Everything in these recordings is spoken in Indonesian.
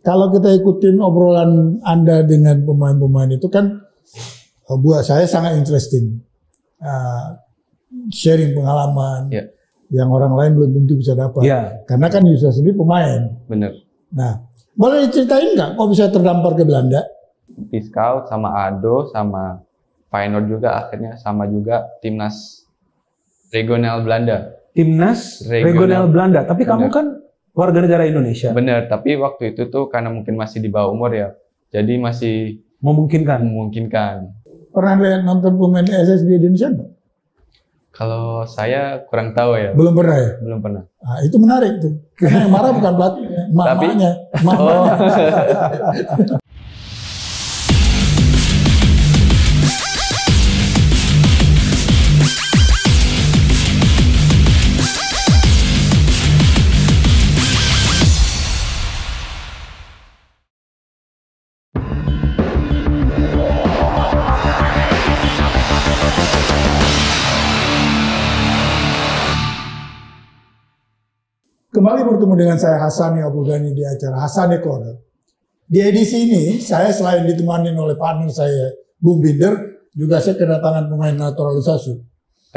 kalau kita ikutin obrolan Anda dengan pemain-pemain itu kan buat saya sangat interesting. Sharing pengalaman yang orang lain belum tentu bisa dapat. Karena kan Yusa sendiri pemain. Bener. Nah, boleh diceritain nggak kok bisa terdampar ke Belanda? Di scout sama Ado sama Feyenoord juga akhirnya sama juga timnas regional Belanda. Timnas regional Belanda. Tapi kamu kan warga negara Indonesia. Bener, tapi waktu itu tuh karena mungkin masih di bawah umur ya, jadi masih memungkinkan. Pernah lihat nonton pemain SSB Indonesia nggak? Kalau saya kurang tahu ya. Belum pernah ya? Belum pernah. Nah, itu menarik tuh. Karena yang marah bukan pelatihnya, mamanya. Kembali bertemu dengan saya Hassani Abdul Ghani di acara Hassani Corner. Di edisi ini saya selain ditemani oleh partner saya Bung Binder, juga saya kedatangan pemain naturalisasi.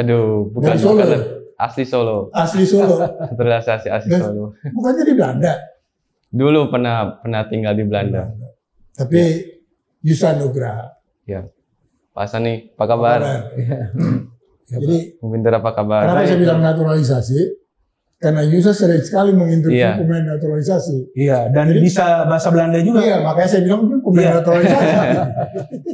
Aduh, bukan Solo. Asli Solo. Asli Solo. Naturalisasi asli Solo. Bukannya di Belanda? Dulu pernah tinggal di Belanda. Tapi Yusa Nugraha. Ya. Pak Hassani, apa kabar? Jadi, Bung Binder apa kabar? kenapa saya bilang naturalisasi? Karena Yusa sering sekali menginterview pemain naturalisasi. Iya, dan jadi, bisa bahasa Belanda juga. Iya, makanya saya bilang pemain naturalisasi.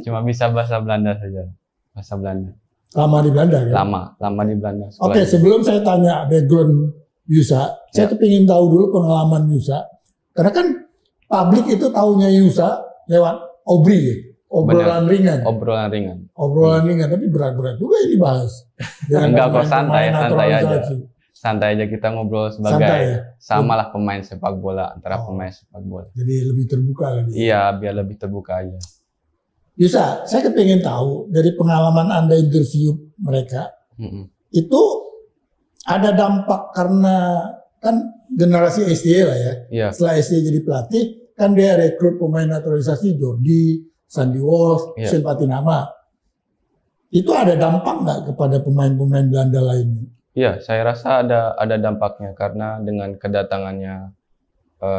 Cuma bisa bahasa Belanda saja. Bahasa Belanda. Lama di Belanda kan? Lama di Belanda. Oke, sebelum saya tanya background Yusa, saya kepingin tahu dulu pengalaman Yusa. Karena kan publik itu taunya Yusa lewat obri ya. Obrolan ringan. Obrolan ringan, tapi berat-berat juga ini bahas. Enggak kok, santai aja. Santai aja kita ngobrol sebagai samalah pemain sepak bola antara pemain sepak bola. Jadi lebih terbuka lagi. Iya, biar lebih terbuka aja. Yusa, saya kepingin tahu dari pengalaman Anda interview mereka, itu ada dampak karena kan generasi SDA lah ya. Setelah SDA jadi pelatih, kan dia rekrut pemain naturalisasi Jordi, Sandy Walsh, Shane Patinama. Itu ada dampak nggak kepada pemain-pemain Belanda lainnya? Iya, saya rasa ada dampaknya karena dengan kedatangannya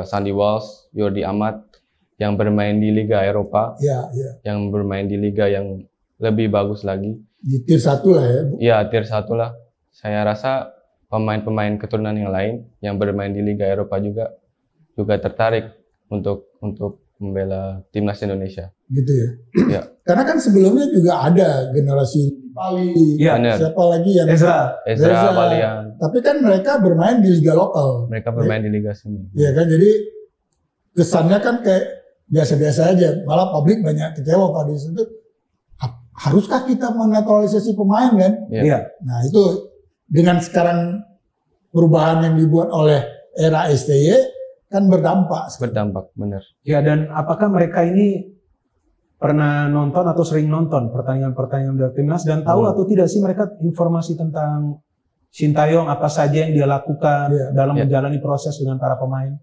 Sandy Walsh, Jordi Amat yang bermain di Liga Eropa, yang bermain di liga yang lebih bagus lagi. Di tier 1 lah ya? Iya, tier 1 lah. Saya rasa pemain-pemain keturunan yang lain yang bermain di Liga Eropa juga tertarik untuk membela timnas Indonesia. Gitu ya? Iya. Karena kan sebelumnya juga ada generasi Bali, siapa lagi yang Ezra Balian. Tapi kan mereka bermain di liga lokal. Mereka bermain di liga sini. Iya kan, jadi kesannya kan kayak biasa-biasa aja. Malah publik banyak kecewa pada itu. Haruskah kita menaturalisasi pemain kan? Iya. Nah itu dengan sekarang perubahan yang dibuat oleh era STY kan berdampak. Berdampak, benar. Ya, dan apakah mereka ini pernah nonton atau sering nonton pertandingan-pertandingan dari timnas dan tahu atau tidak sih mereka informasi tentang Sintayong apa saja yang dia lakukan dalam menjalani proses dengan para pemain?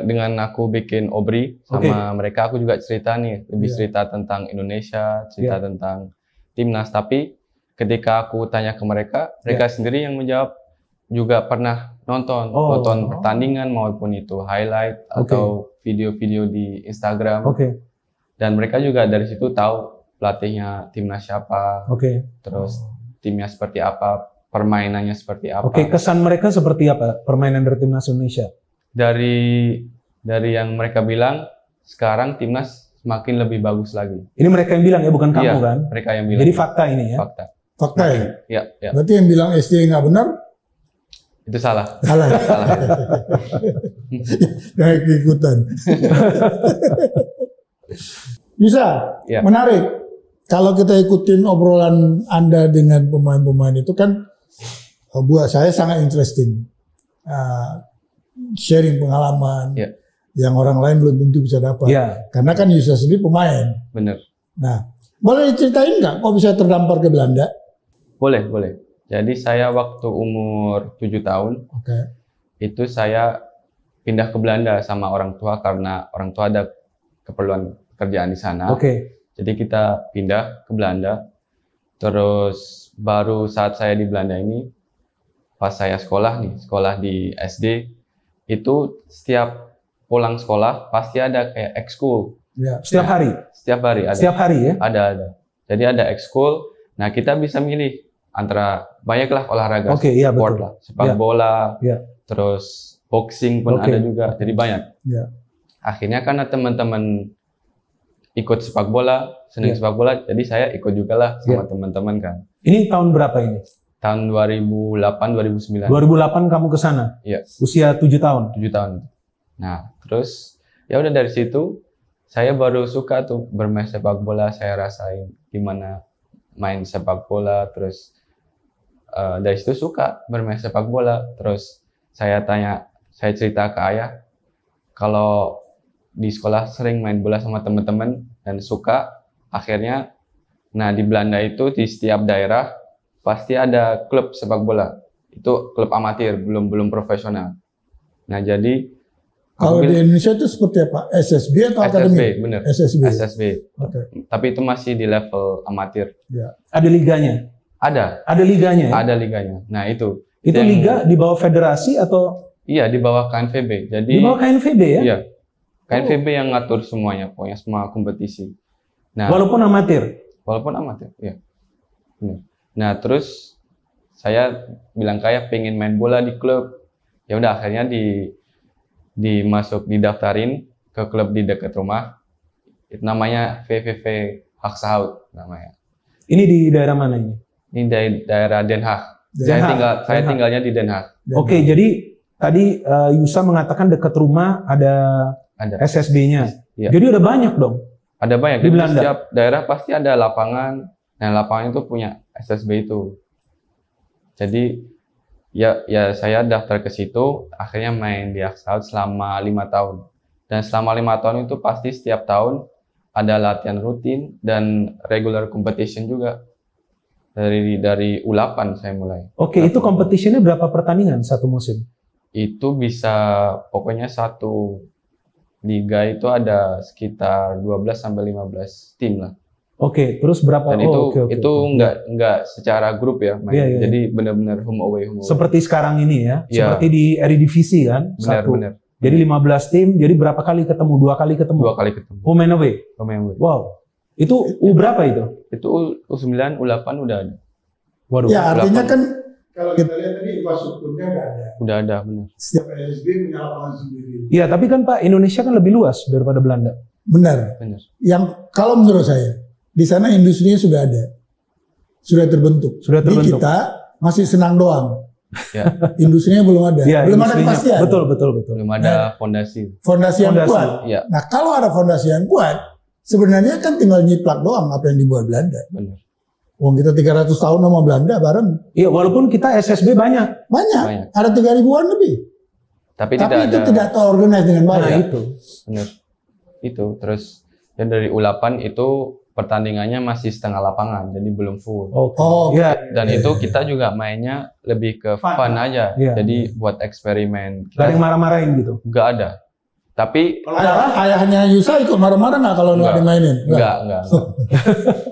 Dengan aku bikin obri sama mereka, aku juga cerita nih, lebih cerita tentang Indonesia, cerita tentang timnas. Tapi ketika aku tanya ke mereka, mereka sendiri yang menjawab juga pernah nonton pertandingan maupun itu highlight atau video-video di Instagram. Dan mereka juga dari situ tahu pelatihnya timnas siapa, terus timnya seperti apa, permainannya seperti apa. Kesan mereka seperti apa permainan dari timnas Indonesia? Dari yang mereka bilang, sekarang timnas semakin lebih bagus lagi. Ini mereka yang bilang ya, bukan kamu kan? Mereka yang bilang. Jadi fakta ini ya? Fakta ya? Iya. Berarti yang bilang SD nggak benar? Itu salah. Salah. Kayak ikutan. Bisa, menarik. Kalau kita ikutin obrolan Anda dengan pemain-pemain itu kan buat saya sangat interesting. Sharing pengalaman yang orang lain belum tentu bisa dapat. Karena kan Yusa sendiri pemain. Bener. Nah, boleh diceritain nggak kok bisa terdampar ke Belanda? Boleh. Jadi saya waktu umur 7 tahun, itu saya pindah ke Belanda sama orang tua karena orang tua ada keperluan pekerjaan di sana. Jadi kita pindah ke Belanda. Terus baru saat saya di Belanda ini, pas saya sekolah di SD, itu setiap pulang sekolah pasti ada kayak ekskul. Ya. Setiap hari? Setiap hari ada. Setiap hari ya? Ada. Jadi ada ekskul. Nah kita bisa milih antara banyaklah olahraga, iya, sport betul. lah, sepak bola, terus boxing pun ada juga. Jadi banyak. Akhirnya karena teman-teman ikut sepak bola, senang sepak bola, jadi saya ikut juga lah sama teman-teman kan. Ini tahun berapa ini? Tahun 2008, 2009. 2008 kamu ke sana? Iya. Usia 7 tahun? 7 tahun. Nah, terus ya udah dari situ saya baru suka tuh bermain sepak bola, saya rasain gimana main sepak bola, terus dari situ suka bermain sepak bola. Terus saya cerita ke ayah kalau di sekolah sering main bola sama teman-teman dan suka. Akhirnya, nah di Belanda itu di setiap daerah pasti ada klub sepak bola. Itu klub amatir, belum profesional. Nah jadi kalau di Indonesia itu seperti apa? SSB atau akademi? SSB, bener. SSB. Tapi itu masih di level amatir. Ada liganya? Ada liganya ya? Ada liganya. Nah itu liga di bawah federasi atau? Iya, di bawah KNVB. Jadi di bawah KNVB ya? Iya. KNVB yang ngatur semuanya, pokoknya semua kompetisi. Nah, walaupun amatir? Walaupun amatir, iya. Benar. Nah, terus saya bilang kayak pengen main bola di klub. Ya udah akhirnya didaftarin ke klub di dekat rumah. Itu namanya VVV Hakshout namanya. Ini di daerah mana ini? Ini daerah Den Haag. Saya tinggalnya di Den Haag. Oke, jadi tadi Yusa mengatakan dekat rumah ada SSB-nya. Ya. Jadi udah banyak dong. Ada banyak. Di Belanda. Setiap daerah pasti ada lapangan. Nah, lapangan itu punya SSB itu. Jadi ya saya daftar ke situ, akhirnya main di Hakshout selama 5 tahun. Dan selama 5 tahun itu pasti setiap tahun ada latihan rutin dan regular competition juga. Dari U8 saya mulai. Oke, itu competitionnya berapa pertandingan satu musim? Itu bisa pokoknya satu liga itu ada sekitar 12-15 tim lah. Oke, terus berapa? Dan itu enggak secara grup ya main. Iya. Jadi benar-benar home away. Seperti sekarang ini ya. Iya. Seperti di Eredivisie kan? Benar. Jadi 15 tim, jadi berapa kali ketemu? 2 kali ketemu? 2 kali ketemu. Home and away? Home and away. Wow. Itu U berapa itu? Itu U9, U8 udah ada. Waduh. Ya artinya kan kalau kita lihat tadi infrastrukturnya nggak ada. Udah ada, benar. Setiap SSB punya lapangan sendiri. Iya, tapi kan Pak, Indonesia kan lebih luas daripada Belanda. Benar. Yang kalau menurut saya, di sana industrinya sudah ada. Sudah terbentuk. Di kita masih senang doang. Ya. Industrinya belum ada. Ya, belum ada kepastian. Betul. Belum ada fondasi. Fondasi yang kuat. Ya. Nah, kalau ada fondasi yang kuat, sebenarnya kan tinggal nyiplak doang apa yang dibuat Belanda. Benar. Wong kita 300 tahun sama Belanda bareng. Iya, walaupun kita SSB banyak. Ada 3.000-an lebih. Tapi itu tidak terorganize dengan baik. Nah, itu. Benar. Itu. Terus dan dari U8 itu pertandingannya masih setengah lapangan, jadi belum full. Ya. Dan itu kita juga mainnya lebih ke fun aja. Ya. Jadi buat eksperimen. Gak ada yang marah-marahin gitu? Gak ada. Tapi ayahnya Yusa ikut marah-marah nggak kalau nggak dimainin? Enggak.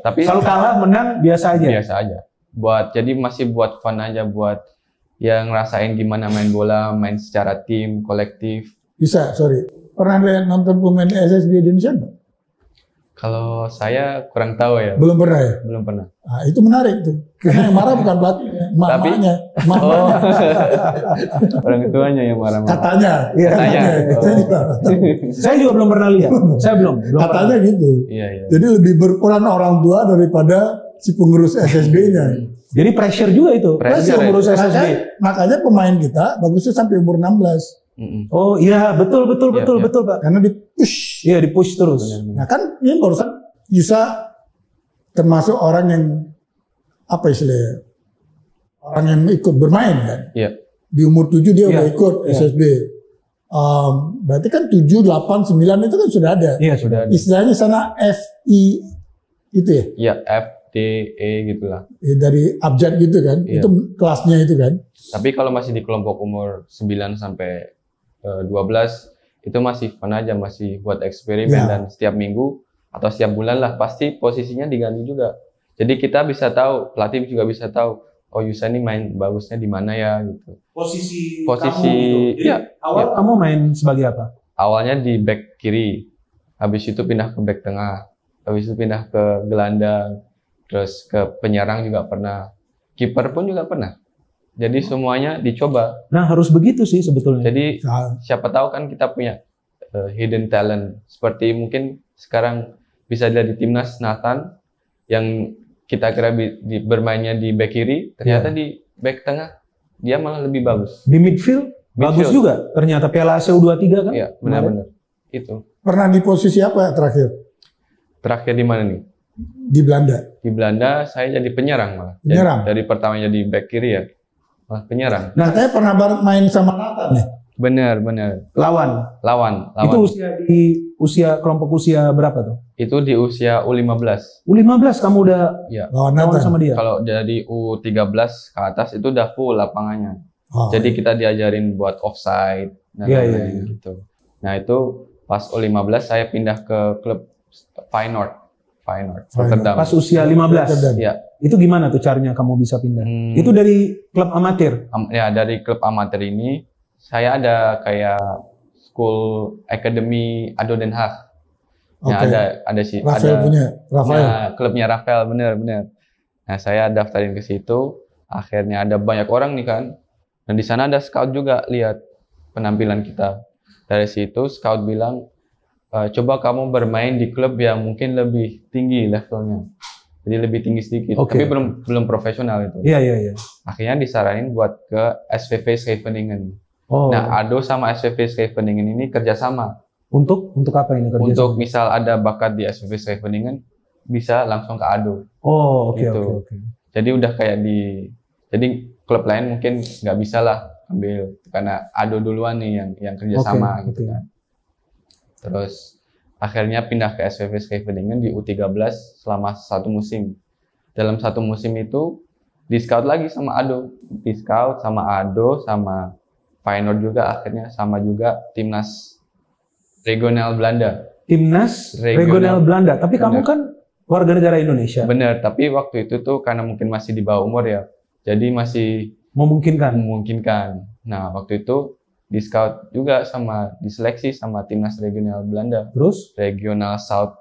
Tapi kalau kalah menang biasa aja. Biasa aja. Jadi masih buat fun aja, buat yang ngerasain gimana main bola, main secara tim, kolektif. Bisa, sorry. Pernah lihat nonton pemain SSB di Indonesia nggak? Kalau saya kurang tahu ya. Belum pernah ya? Belum pernah. Nah, itu menarik tuh. Karena yang marah bukan pelatihnya, mamanya. Orang tuanya yang marah-marah. Katanya. Saya juga belum pernah lihat. Saya belum Katanya pernah. gitu. Iya. Jadi lebih berperan orang tua daripada si pengurus SSB-nya. Jadi pressure juga itu. Pressure pengurus SSB. Makanya pemain kita bagusnya sampai umur 16. Oh iya, betul Pak. Karena di-push. Iya, di-push terus. Nah kan ini barusan Yusa termasuk orang yang apa istilahnya? Orang yang ikut bermain kan. Iya. Di umur 7 dia udah ikut SSB. Berarti kan 7, 8, 9 itu kan sudah ada. Iya, sudah ada. Istilahnya sana FI itu ya? Iya, F, D, E gitulah. Dari abjad gitu kan. Iya. Itu kelasnya itu kan. Tapi kalau masih di kelompok umur 9 sampai 12 itu masih fun aja, masih buat eksperimen dan setiap minggu atau setiap bulan lah pasti posisinya diganti juga. Jadi kita bisa tahu, pelatih juga bisa tahu, oh Yusa ini main bagusnya di mana ya gitu. Posisi kamu gitu. Jadi, awal kamu main sebagai apa? Awalnya di back kiri, habis itu pindah ke back tengah, habis itu pindah ke gelandang, terus ke penyerang juga pernah, kiper pun juga pernah. Jadi semuanya dicoba. Nah harus begitu sih sebetulnya. Jadi siapa tahu kan kita punya hidden talent. Seperti mungkin sekarang bisa jadi timnas Nathan yang kita kira bermainnya di back kiri, ternyata di back tengah dia malah lebih bagus. Di midfield bagus juga. Ternyata Piala Asia U23 kan? Iya benar-benar. Itu. Pernah di posisi apa terakhir? Terakhir di mana nih? Di Belanda. Di Belanda saya jadi penyerang malah. Penyerang. Dari pertamanya di back kiri ya. Penyerang. Nah, saya pernah main sama Nathan ya? Benar. Lawan. Itu usia kelompok usia berapa tuh? Itu di usia U15. U15 kamu udah lawan sama dia? Kalau dari U13 ke atas itu udah full lapangannya. Jadi kita diajarin buat offside dan lain-lain gitu. Nah, itu pas U15 saya pindah ke klub Feyenoord. Rotterdam. Pas usia 15? Iya. Itu gimana tuh caranya kamu bisa pindah? Itu dari klub amatir? Ya, dari klub amatir ini saya ada kayak school academy ADO Den Haag. Ya, ada sih. Rafael punya. Ya, klubnya Rafael, bener. Nah, saya daftarin ke situ. Akhirnya ada banyak orang nih kan. Dan di sana ada scout juga lihat penampilan kita. Dari situ scout bilang, coba kamu bermain di klub yang mungkin lebih tinggi levelnya, jadi lebih tinggi sedikit, tapi belum profesional itu. Iya. Akhirnya disaranin buat ke SVV Scheveningen. Nah, ADO sama SVV Scheveningen ini kerjasama. Untuk apa ini kerjasama? Untuk misal ada bakat di SVV Scheveningen, bisa langsung ke ADO. Oke. Jadi udah kayak jadi klub lain mungkin nggak bisa lah ambil karena ADO duluan nih yang kerjasama gitu kan. Terus akhirnya pindah ke SVV Scheveningen di U13 selama 1 musim. Dalam 1 musim itu di scout lagi sama ADO, sama Feyenoord juga, akhirnya sama juga timnas regional Belanda. Timnas regional Belanda, tapi kamu kan warga negara Indonesia. Bener, tapi waktu itu tuh karena mungkin masih di bawah umur ya, jadi masih memungkinkan. Nah, waktu itu di scout juga diseleksi sama timnas regional Belanda. Terus? Regional South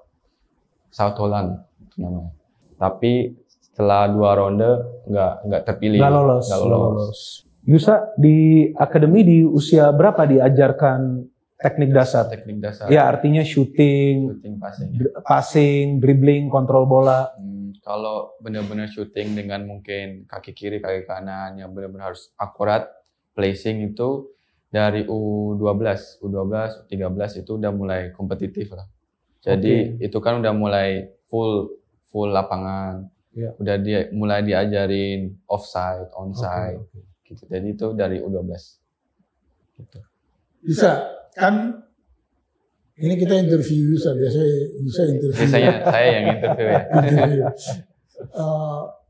Holland namanya. Tapi setelah 2 ronde nggak terpilih. Nggak lolos. Yusa di akademi di usia berapa diajarkan teknik dasar? Ya, artinya shooting, passing, dribbling, kontrol bola. Kalau benar-benar shooting dengan mungkin kaki kiri, kaki kanan yang benar-benar harus akurat, placing itu dari U12, U13 itu udah mulai kompetitif lah. Jadi itu kan udah mulai full lapangan. Udah mulai diajarin offside, onside. Gitu. Jadi itu dari U12. Gitu. Bisa kan ini kita interview Yusa, biasanya Yusa interview. Biasanya saya yang interview ya.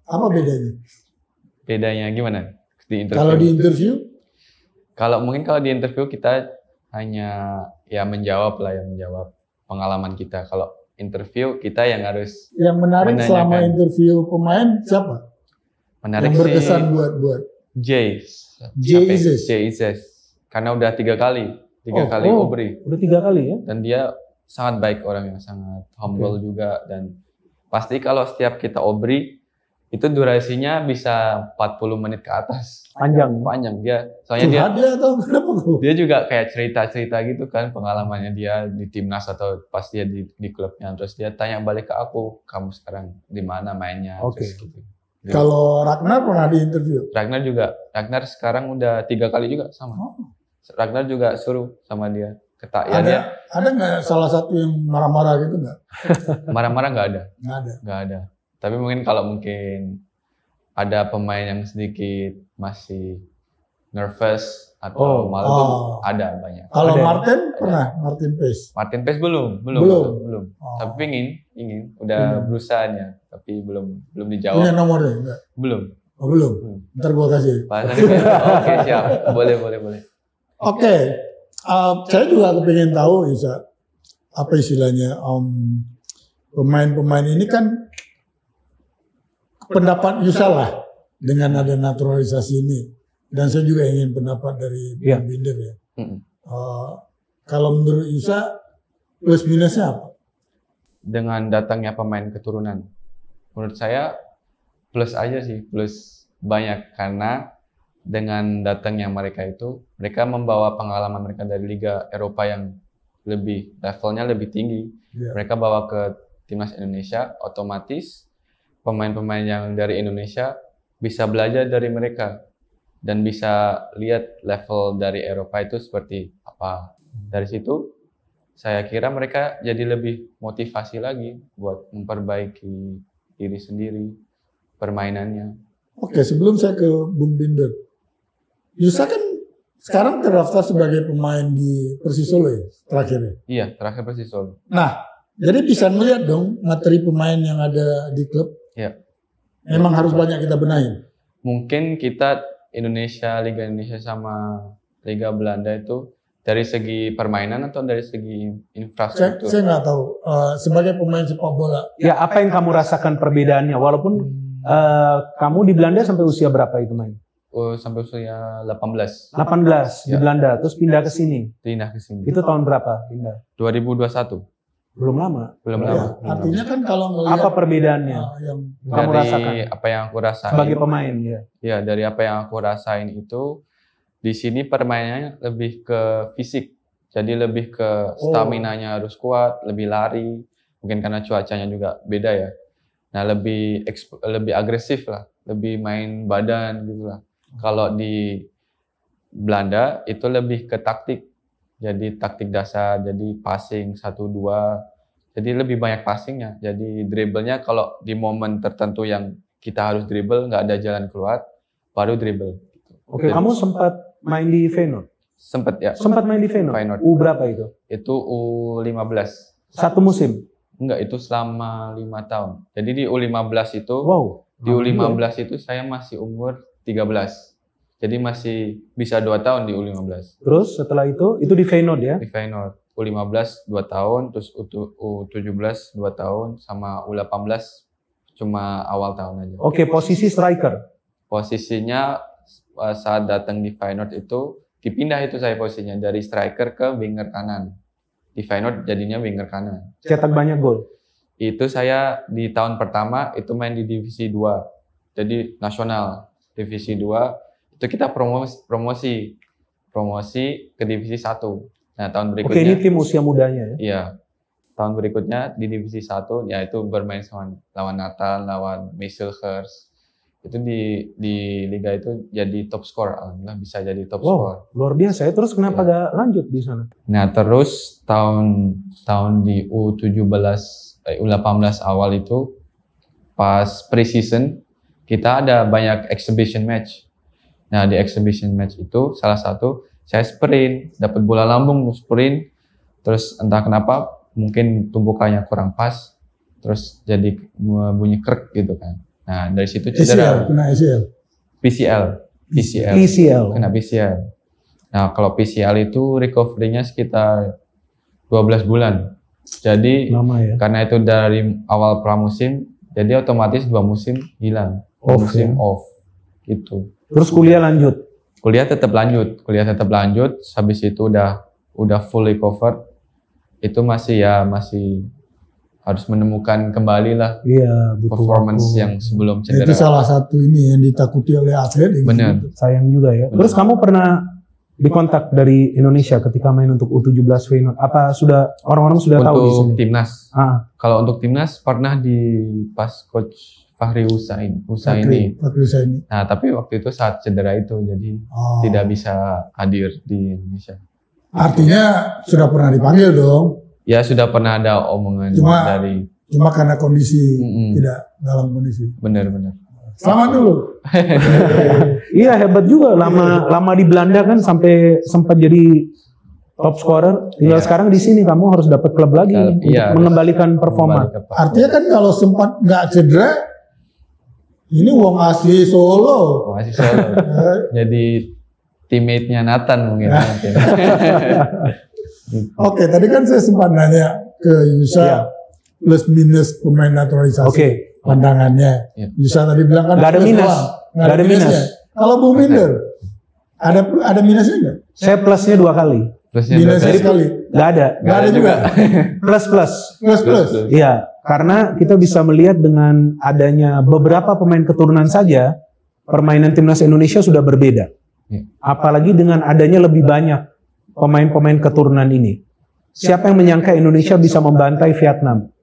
Apa bedanya? Bedanya gimana? Kalau di interview? Kalau di interview kita hanya menjawab pengalaman kita. Kalau interview kita yang harus. Yang menarik selama interview pemain siapa? Menarik yang berkesan buat Jay Izes. Karena udah 3 kali Obri. Udah 3 kali ya? Dan dia sangat baik orangnya, sangat humble juga, dan pasti kalau setiap kita Obri itu durasinya bisa 40 menit ke atas. Panjang dia. Soalnya dia juga kayak cerita-cerita gitu kan pengalamannya dia di timnas atau pas dia di klubnya, terus dia tanya balik ke aku, kamu sekarang di mana mainnya, terus gitu. Kalau Ragnar pernah di interview? Ragnar sekarang udah 3 kali juga sama. Ragnar juga suruh sama dia. Ada nggak salah satu yang marah-marah gitu nggak? Marah-marah nggak ada. Nggak ada. Tapi mungkin ada pemain yang sedikit masih nervous atau malu tuh ada banyak. Kalau Martin Paes? Martin Paes belum. Tapi ingin udah berusahanya, tapi belum dijawab. Punya nomornya enggak? Belum. Belum. Ntar gua kasih. Oke, siap. Boleh. Oke. Saya juga pengen tahu, Isa, apa istilahnya, pemain-pemain ini kan pendapat Yusa lah dengan ada naturalisasi ini, dan saya juga ingin pendapat dari Bung Binder ya. Kalau menurut Yusa plus minusnya apa? Dengan datangnya pemain keturunan, menurut saya plus aja sih, plus banyak, karena dengan datangnya mereka itu, mereka membawa pengalaman mereka dari Liga Eropa yang lebih levelnya lebih tinggi. Mereka bawa ke timnas Indonesia, otomatis pemain-pemain yang dari Indonesia bisa belajar dari mereka dan bisa lihat level dari Eropa itu seperti apa. Dari situ saya kira mereka jadi lebih motivasi lagi buat memperbaiki diri sendiri, permainannya. Oke, sebelum saya ke Bung Binder, Yusa kan sekarang terdaftar sebagai pemain di Persis Solo ya, terakhir ya? Iya, terakhir Persis Solo. Nah, jadi bisa melihat dong materi pemain yang ada di klub. Iya. Memang harus banyak kita benahin. Mungkin kita Liga Indonesia sama Liga Belanda itu dari segi permainan atau dari segi infrastruktur? Saya nggak tahu. Sebagai pemain sepak bola. Ya, apa yang kamu rasakan perbedaannya? Walaupun kamu di Belanda sampai usia berapa itu main? Sampai usia 18. 18 di Belanda, terus pindah ke sini. Pindah ke sini. Itu tahun berapa pindah? 2021. Belum lama. Belum Ya, lama. artinya kan kalau melihat Apa perbedaannya? yang kamu dari rasakan apa yang aku rasain sebagai pemain ya? Ya, dari apa yang aku rasain itu, di sini permainannya lebih ke fisik. Jadi lebih ke stamina-nya harus kuat, lebih lari. Mungkin karena cuacanya juga beda ya. Nah, lebih agresif lah, lebih main badan gitu lah. Kalau di Belanda itu lebih ke taktik. Jadi taktik dasar, jadi passing 1-2. Jadi lebih banyak passingnya. Jadi dribblenya kalau di momen tertentu yang kita harus dribble, nggak ada jalan keluar, baru dribble. Oke, kamu sempat main di Feyenoord? Sempat ya. Sempat main di Feyenoord? Berapa itu? Itu U15. Satu musim? Enggak, itu selama 5 tahun. Jadi di U15 itu, di U15 itu saya masih umur 13. Jadi masih bisa 2 tahun di U15. Terus setelah itu di Feyenoord ya? Di Feyenoord. U15 2 tahun, terus U17 2 tahun, sama U18 cuma awal tahun aja. Oke, posisi striker? Posisinya saat datang di Feyenoord itu, dipindah itu saya posisinya, dari striker ke winger kanan. Di Feyenoord jadinya winger kanan. Cetak banyak gol? Itu saya di tahun pertama itu main di Divisi 2. Jadi nasional. Divisi 2. Itu kita promosi ke Divisi 1. Nah, tahun berikutnya. Oke, ini tim usia mudanya ya? Iya. Tahun berikutnya di Divisi 1 yaitu bermain sama lawan Natal, lawan Meiselhurst. Itu di liga itu jadi top skor, alhamdulillah bisa jadi top skor. Luar biasa ya. Terus kenapa gak lanjut di sana? Nah, terus tahun di U18 awal itu pas pre-season kita ada banyak exhibition match. Nah, di exhibition match itu salah satu saya sprint, dapat bola lambung, sprint, terus entah kenapa mungkin tumpukannya kurang pas, terus jadi bunyi krek gitu kan. Nah, dari situ cedera. kena PCL. Kena PCL. Nah, kalau PCL itu recovery-nya sekitar 12 bulan. Jadi, lama ya? Karena itu dari awal pramusim, jadi otomatis 2 musim hilang. Off. Gitu. Terus kuliah lanjut? Kuliah tetap lanjut. Habis itu udah full recover. Itu masih harus menemukan kembali lah performance yang sebelum cedera. Itu salah satu ini yang ditakuti oleh atlet. Benar. Gitu. Sayang juga ya. Benar. Terus kamu pernah dikontak dari Indonesia ketika main untuk U17 Feyenoord? Apa sudah orang-orang sudah tahu di sini? Untuk timnas. Kalau untuk timnas pernah pas coach Fahri Husaini. Nah, tapi waktu itu saat cedera itu jadi tidak bisa hadir di Indonesia. Artinya sudah pernah dipanggil dong? Ya, sudah pernah ada omongan cuma karena kondisi tidak dalam kondisi. Benar. Selamat dulu. Iya, hebat juga, lama di Belanda kan sampai sempat jadi top scorer. Tinggal sekarang di sini kamu harus dapat klub lagi untuk mengembalikan performa. Artinya kan kalau sempat nggak cedera, ini uang asli Solo. Jadi teammate-nya Nathan mungkin. Oke, tadi kan saya sempat nanya ke Yusa plus minus pemain naturalisasi. Pandangannya. Yusa tadi bilang kan nggak ada minus. Nggak ada minusnya. Kalau Bung Minder, ada minusnya nggak? Saya plusnya 2 kali. Minusnya sekali. Nggak ada. Nggak ada juga. Plus. Iya, karena kita bisa melihat dengan adanya beberapa pemain keturunan saja, permainan timnas Indonesia sudah berbeda. Apalagi dengan adanya lebih banyak pemain-pemain keturunan ini. Siapa yang menyangka Indonesia bisa membantai Vietnam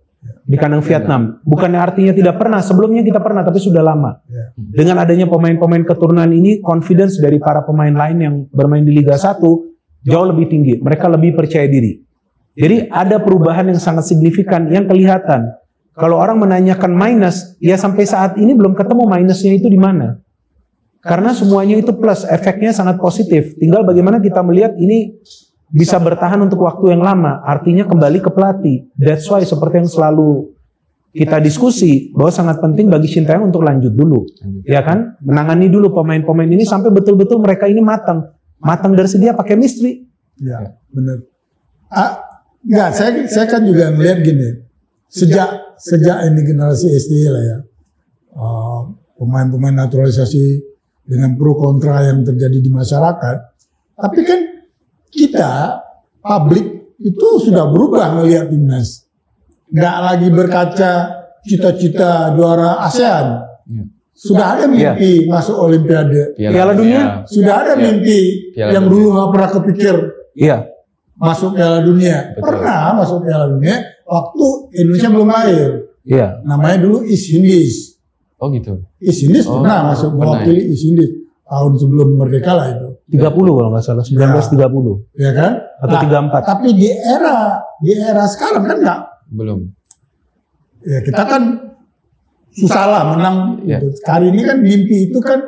di kandang Vietnam? Bukannya artinya tidak pernah, sebelumnya kita pernah, tapi sudah lama. Dengan adanya pemain-pemain keturunan ini, confidence dari para pemain lain yang bermain di Liga 1 jauh lebih tinggi. Mereka lebih percaya diri. Jadi ada perubahan yang sangat signifikan yang kelihatan. Kalau orang menanyakan minus, ya sampai saat ini belum ketemu minusnya itu di mana. Karena semuanya itu plus, efeknya sangat positif. Tinggal bagaimana kita melihat ini bisa bertahan untuk waktu yang lama. Artinya kembali ke pelatih. That's why seperti yang selalu kita diskusi, bahwa sangat penting bagi Sintayong untuk lanjut dulu. Ya kan? Menangani dulu pemain-pemain ini sampai betul-betul mereka ini matang. Matang dari segi apa? Chemistry. Ya, benar. Enggak, saya kan juga ngelihat gini. Sejak ini generasi SDY lah ya. Pemain-pemain naturalisasi dengan pro kontra yang terjadi di masyarakat. Tapi kan kita, publik, itu sudah berubah melihat timnas. Nggak lagi berkaca cita-cita juara ASEAN. Sudah ada mimpi masuk Olimpiade. Piala Dunia. Sudah ada mimpi yang dulu nggak pernah kepikir masuk Piala Dunia. Pernah masuk Piala Dunia waktu Indonesia belum lahir. Namanya dulu East Indies. Oh gitu. East Indies pernah masuk mewakili East Indies tahun sebelum merdeka lah itu. 30 kalau nggak salah, 1930. Ya kan? Atau 34. Tapi di era sekarang kan nggak. Belum. Ya kita kan susah lah menang. Gitu. Kali ini kan mimpi itu kan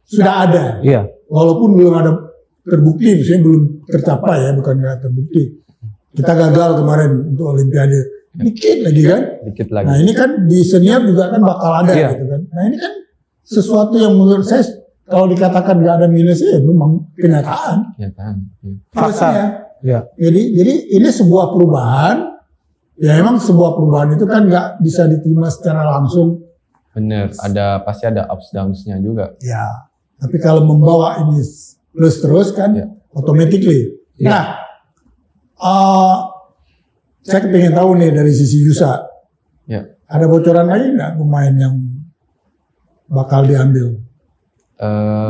sudah ada. Walaupun belum ada terbukti, misalnya belum tercapai ya, bukan nggak terbukti. Kita gagal kemarin untuk Olimpiade. Dikit lagi kan? Dikit lagi. Nah ini kan di senior juga kan bakal ada gitu kan. Nah ini kan sesuatu yang menurut saya kalau dikatakan nggak ada minusnya ya memang kenyataan. Fakta. Jadi ini sebuah perubahan. Ya memang sebuah perubahan itu kan nggak bisa diterima secara langsung. Bener, pasti ada ups downs-nya juga. Ya, tapi kalau membawa ini plus terus kan, automatically. Nah, saya pengen tahu nih dari sisi Yusa, ada bocoran lagi nggak pemain yang bakal diambil?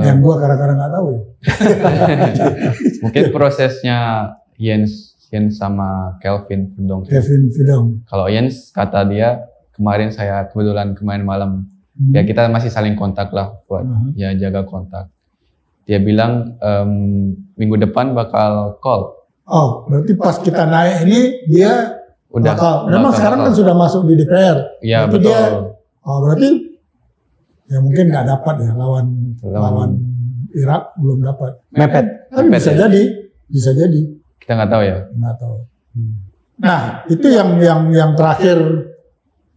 Yang gua kadang-kadang nggak tahu ya. Mungkin prosesnya Jens sama Kelvin Verdonk. Kalau Jens kata dia kemarin saya kebetulan kemarin malam ya kita masih saling kontak lah buat ya jaga kontak. Dia bilang minggu depan bakal call. Oh, berarti pas kita naik ini dia udah bakal. Memang sekarang kan sudah masuk di DPR. Iya betul. Dia, berarti ya mungkin nggak dapat ya lawan Irak belum dapat. Mepet. Tapi bisa jadi. Kita nggak tahu ya. Nggak tahu. Nah itu yang terakhir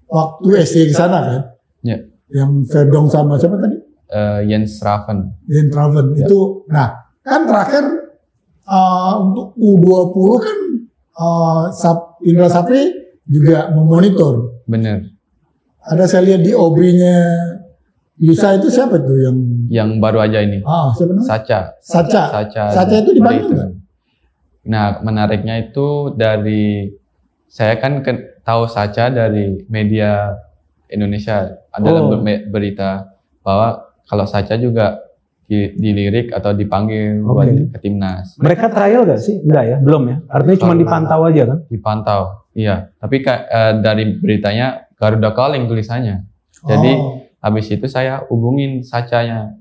waktu SD di sana kan. Ya. Yang Verdonk sama siapa tadi? Jens Raven. Itu. Nah kan terakhir untuk U20 kan Indra Sapri juga memonitor. Bener. Ada saya lihat di OB-nya Yusa itu siapa tuh yang baru aja ini? Siapa namanya? Sacha itu di Bandung kan? Nah menariknya itu dari saya kan tahu Sacha dari media Indonesia adalah berita bahwa kalau Sacha juga dilirik atau dipanggil buat ke timnas. Mereka trial gak sih? Enggak ya, belum ya. Artinya cuma dipantau aja kan? Dipantau, iya. Tapi dari beritanya Garuda Calling tulisannya. Jadi habis itu saya hubungin Sacha-nya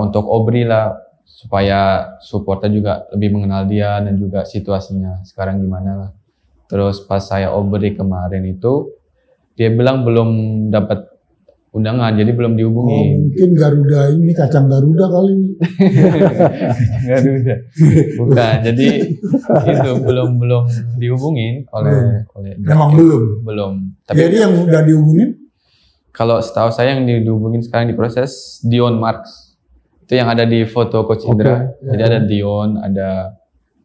untuk Obri lah supaya supporter juga lebih mengenal dia dan juga situasinya sekarang gimana lah. Terus pas saya Obri kemarin itu dia bilang belum dapat undangan, jadi belum dihubungi. Mungkin Garuda ini kacang Garuda kali. Garuda. Bukan, jadi itu belum dihubungin oleh Memang belum. Tapi jadi yang udah dihubungin? Kalau setahu saya yang dihubungin sekarang diproses Dion Marks. Itu yang ada di foto Coach Indra. Jadi ada Dion, ada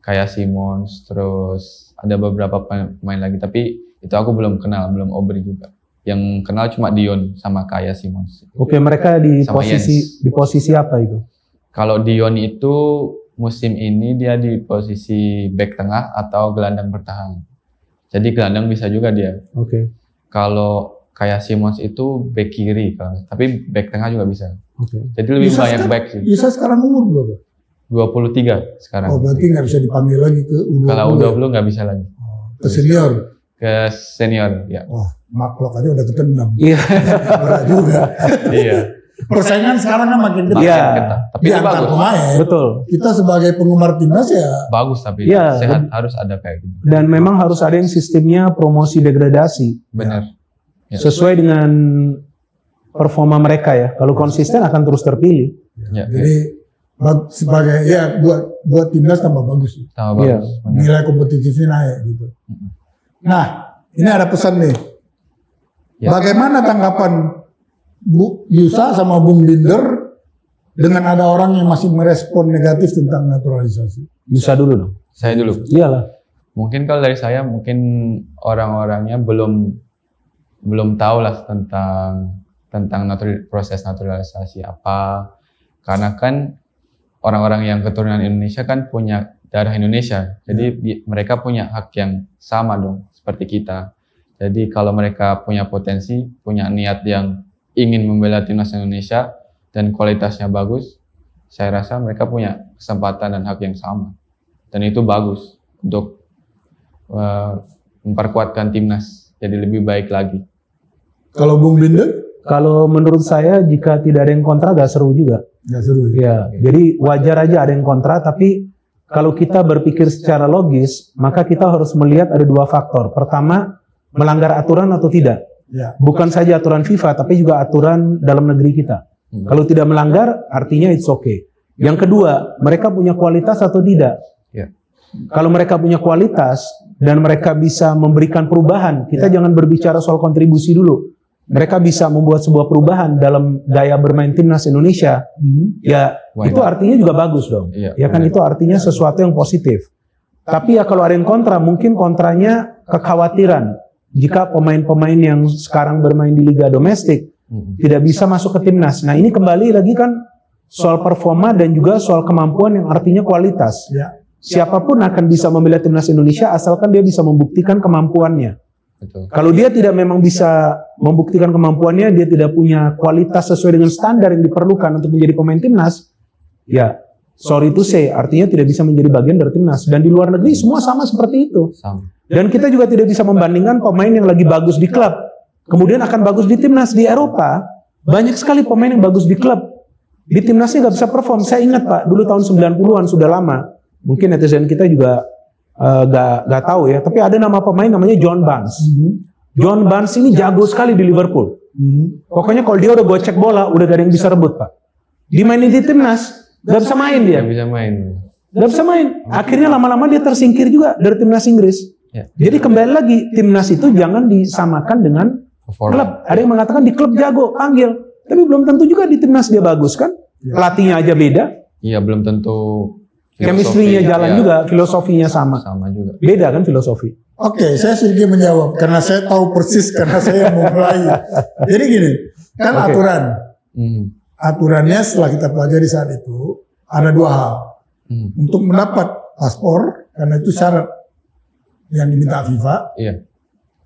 kayak Simons, terus ada beberapa pemain lagi. Tapi itu aku belum kenal, belum Aubrey juga. Yang kenal cuma Dion sama kayak Simons. Oke, mereka di posisi apa itu? Kalau Dion itu musim ini dia di posisi back tengah atau gelandang bertahan. Jadi gelandang bisa juga dia. Oke. Kalau kayak Simons itu back kiri, tapi back tengah juga bisa. Jadi lebih Yusa banyak back sih. Yusa sekarang umur berapa? 23 sekarang. Oh, berarti nggak bisa dipanggil lagi ke U20. Kalau U20 nggak bisa lagi. Ke senior. Ke senior, ya. Wah, Maklok aja udah ketendam. Iya. Berat juga. Iya. Persaingan sekarang kan makin ketat. Iya. Tapi itu bagus. Pemain, Betul. kita sebagai penggemar timnas ya bagus, tapi sehat harus ada kayak gitu. Dan memang harus ada yang sistemnya promosi degradasi. Benar. Ya. Sesuai dengan performa mereka ya. Kalau konsisten akan terus terpilih. Ya. Jadi sebagai ya buat timnas tambah bagus. Tambah bagus. Nilai kompetitifnya naik gitu. Nah, ini ada pesan nih. Ya. Bagaimana tanggapan Bu Yusa sama Bung Binder dengan ada orang yang masih merespon negatif tentang naturalisasi? Yusa dulu dong. Saya dulu. Iyalah. Mungkin kalau dari saya mungkin orang-orangnya belum tahu lah tentang proses naturalisasi apa. Karena kan orang-orang yang keturunan Indonesia kan punya darah Indonesia. Jadi mereka punya hak yang sama dong seperti kita. Jadi kalau mereka punya potensi, punya niat yang ingin membela timnas Indonesia dan kualitasnya bagus, saya rasa mereka punya kesempatan dan hak yang sama. Dan itu bagus untuk memperkuatkan timnas jadi lebih baik lagi. Kalau Bung Binder? Kalau menurut saya jika tidak ada yang kontra gak seru juga. Gak seru. Ya, jadi wajar aja ada yang kontra, tapi kalau kita berpikir secara logis, maka kita harus melihat ada dua faktor. Pertama, melanggar aturan atau tidak. Ya. Bukan saja aturan FIFA, tapi juga aturan dalam negeri kita. Kalau tidak melanggar, artinya it's okay. Yang kedua, mereka punya kualitas atau tidak. Ya. Kalau mereka punya kualitas dan mereka bisa memberikan perubahan, kita jangan berbicara soal kontribusi dulu. Mereka bisa membuat sebuah perubahan dalam gaya bermain timnas Indonesia, ya itu artinya juga bagus dong. Ya kan, itu artinya sesuatu yang positif. Tapi ya kalau ada yang kontra, mungkin kontranya kekhawatiran jika pemain-pemain yang sekarang bermain di liga domestik tidak bisa masuk ke timnas. Nah, ini kembali lagi kan soal performa dan juga soal kemampuan yang artinya kualitas. Siapapun akan bisa membela timnas Indonesia asalkan dia bisa membuktikan kemampuannya. Betul. Kalau dia tidak memang bisa membuktikan kemampuannya, dia tidak punya kualitas sesuai dengan standar yang diperlukan untuk menjadi pemain timnas, ya sorry to say, artinya tidak bisa menjadi bagian dari timnas. Dan di luar negeri semua sama seperti itu. Dan kita juga tidak bisa membandingkan pemain yang lagi bagus di klub, kemudian akan bagus di timnas. Di Eropa, banyak sekali pemain yang bagus di klub, di timnasnya nggak bisa perform. Saya ingat Pak, dulu tahun 90-an sudah lama, mungkin netizen kita juga gak tahu ya, tapi ada nama pemain namanya John Barnes. John Barnes ini jago sekali di Liverpool. Pokoknya kalau dia udah gocek bola, udah gak ada yang bisa rebut Pak. Dimainin di timnas, gak bisa main dia. Gak bisa main. Akhirnya lama-lama dia tersingkir juga dari timnas Inggris. Jadi kembali lagi, timnas itu jangan disamakan dengan klub. Ada yang mengatakan di klub jago, panggil. Tapi belum tentu juga di timnas dia bagus kan. Pelatihnya aja beda. Iya, belum tentu. Chemistry-nya jalan juga, filosofinya sama. Sama juga. Beda kan filosofi. Oke, saya sedikit menjawab karena saya tahu persis karena saya mau mulai. Jadi gini, kan aturan. Aturannya setelah kita pelajari saat itu ada dua hal. Untuk mendapat paspor, karena itu syarat yang diminta FIFA.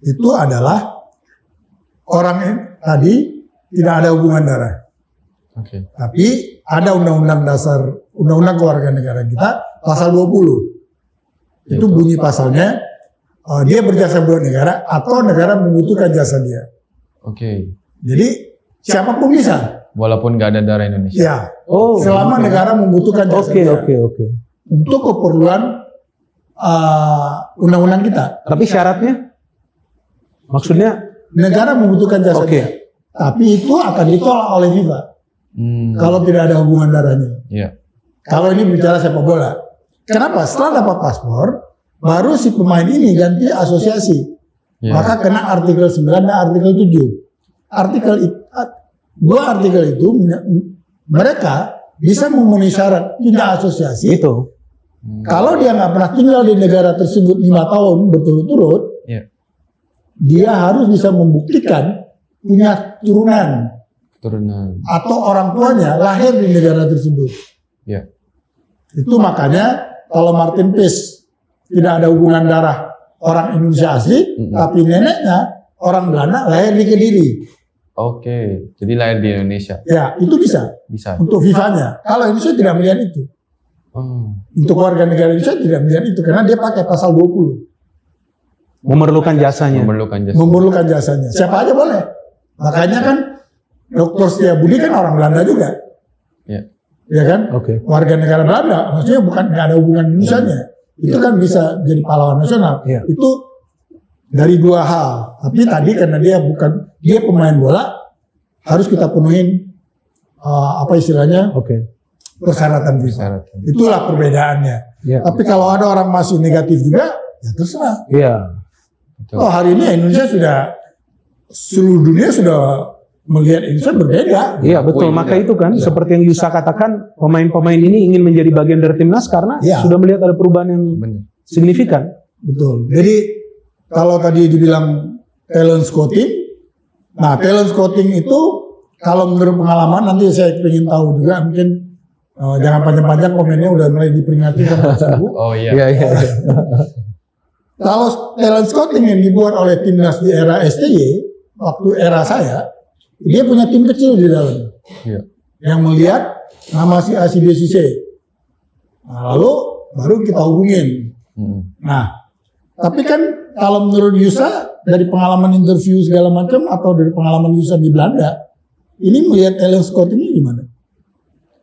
Itu adalah orang tadi tidak ada hubungan darah. Tapi ada undang-undang dasar, undang-undang kewarganegaraan kita pasal 20. Itu bunyi pasalnya, dia berjasa buat negara atau negara membutuhkan jasa dia. Jadi siapapun bisa. Walaupun nggak ada darah Indonesia. Ya. Selama negara membutuhkan jasa dia. Untuk keperluan undang-undang kita. Tapi syaratnya? Maksudnya? Negara membutuhkan jasa dia. Tapi itu akan ditolak oleh FIFA. Kalau tidak ada hubungan darahnya. Kalau ini bicara sepak bola. Kenapa? Setelah dapat paspor, baru si pemain ini ganti asosiasi. Maka kena artikel 9 dan artikel 7. Dua artikel itu mereka bisa memenuhi syarat pindah asosiasi. Itu. Kalau dia nggak pernah tinggal di negara tersebut 5 tahun berturut-turut, dia harus bisa membuktikan punya turunan atau orang tuanya lahir di negara tersebut. Itu makanya kalau Martin Paes tidak ada hubungan darah orang Indonesia asli, tapi neneknya orang Belanda lahir di Kediri. Oke, jadi lahir di Indonesia. Ya, itu bisa. Untuk FIFA-nya. Kalau Indonesia tidak melihat itu. Untuk warga negara Indonesia tidak melihat itu karena dia pakai pasal 20. Memerlukan jasanya. Memerlukan jasanya. Siapa aja boleh. Makanya kan Dr. Setiabudi kan orang Belanda juga. Ya kan? Warga negara Belanda. Maksudnya bukan nggak ada hubungan Indonesia-nya. Itu kan bisa jadi pahlawan nasional. Itu dari 2 hal. Tapi tadi karena dia pemain bola, harus kita penuhin apa istilahnya? Persyaratan FIFA. Itulah perbedaannya. Tapi kalau ada orang masih negatif juga, ya terserah. Oh, hari ini Indonesia seluruh dunia sudah melihat Indonesia berbeda. Iya betul, maka itu kan seperti yang Yusa katakan, pemain-pemain ini ingin menjadi bagian dari timnas karena sudah melihat ada perubahan yang signifikan. Betul. Jadi kalau tadi dibilang talent scouting, nah talent scouting itu kalau menurut pengalaman, nanti saya ingin tahu juga, mungkin jangan panjang-panjang komennya, udah mulai diperingati sama Mas Ibu. Kalau talent scouting yang dibuat oleh timnas di era STY, waktu era saya, dia punya tim kecil di dalam, yang melihat nama si A, si B, si C. Nah, lalu baru kita hubungin. Nah, tapi kan kalau menurut Yusa, dari pengalaman interview segala macam, atau dari pengalaman Yusa di Belanda, ini melihat talent scouting ini gimana?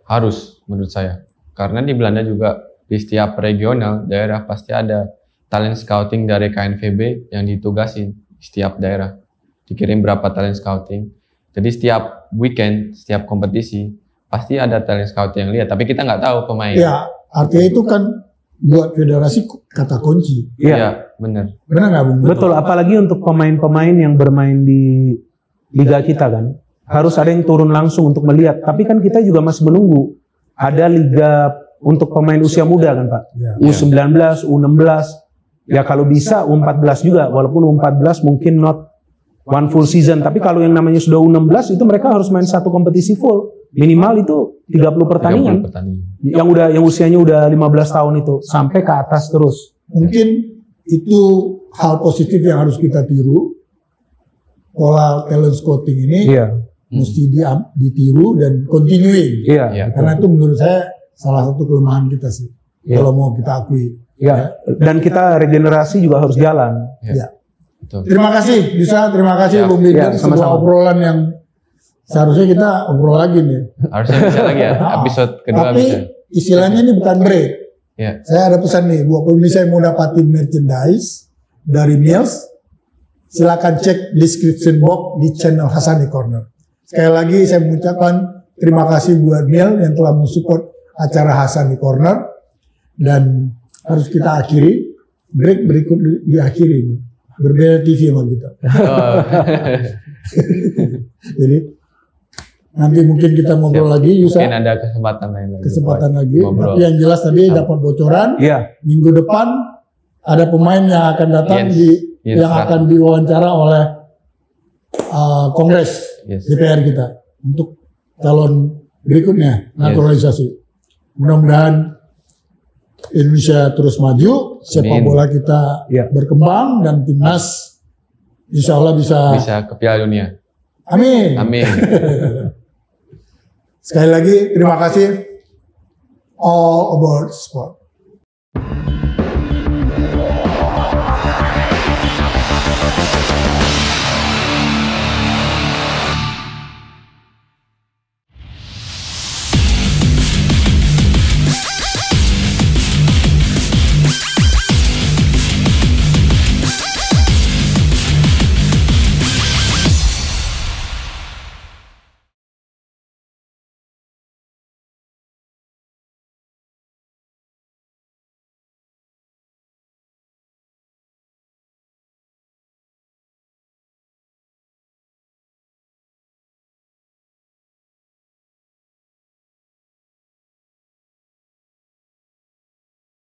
Harus, menurut saya. Karena di Belanda juga, di setiap regional, daerah pasti ada talent scouting dari KNVB yang ditugasin di setiap daerah. Dikirim berapa talent scouting. Jadi setiap weekend, setiap kompetisi, pasti ada talent scouting yang lihat. Tapi kita nggak tahu pemain. Ya, artinya itu kan buat federasi kata kunci. Iya, benar. Benar nggak, Bung? Betul, apalagi untuk pemain-pemain yang bermain di liga kita kan. Harus ada yang turun langsung untuk melihat. Tapi kan kita juga masih menunggu. Ada liga untuk pemain usia muda kan Pak. U19, U16. Ya kalau bisa U14 juga. Walaupun U14 mungkin not one full season. Tapi kalau yang namanya sudah U16 itu mereka harus main 1 kompetisi full. Minimal itu 30 pertandingan. Yang usianya udah 15 tahun itu. Sampai ke atas terus. Mungkin itu hal positif yang harus kita tiru. Pola talent scouting ini mesti ditiru dan continuing. Karena itu menurut saya salah satu kelemahan kita sih. Kalau mau kita akui. Dan kita regenerasi juga harus jalan. Terima kasih Yusa, terima kasih Bung Bidin. Sebuah obrolan yang seharusnya kita obrol lagi nih. Harusnya bisa lagi ya, episode kedua. Tapi istilahnya ini bukan break. Saya ada pesan nih, buat pemirsa yang mau dapatin merchandise dari Mills, silakan cek description box di channel Hasani Corner. Sekali lagi saya mengucapkan terima kasih buat Mil yang telah mensupport acara Hasani Corner, dan harus kita akhiri. Break berikut diakhiri ini. Berbeda TV sama kita. Jadi nanti mungkin kita ngobrol lagi, Yusa. Mungkin ada kesempatan lagi. Tapi yang jelas tadi dapat bocoran. Minggu depan ada pemain yang akan datang yang akan diwawancara oleh Kongres DPR kita untuk calon berikutnya naturalisasi. Mudah-mudahan Indonesia terus maju, sepak bola kita berkembang, dan timnas insya Allah bisa ke Piala Dunia. Amin. Sekali lagi terima kasih. All About Sport.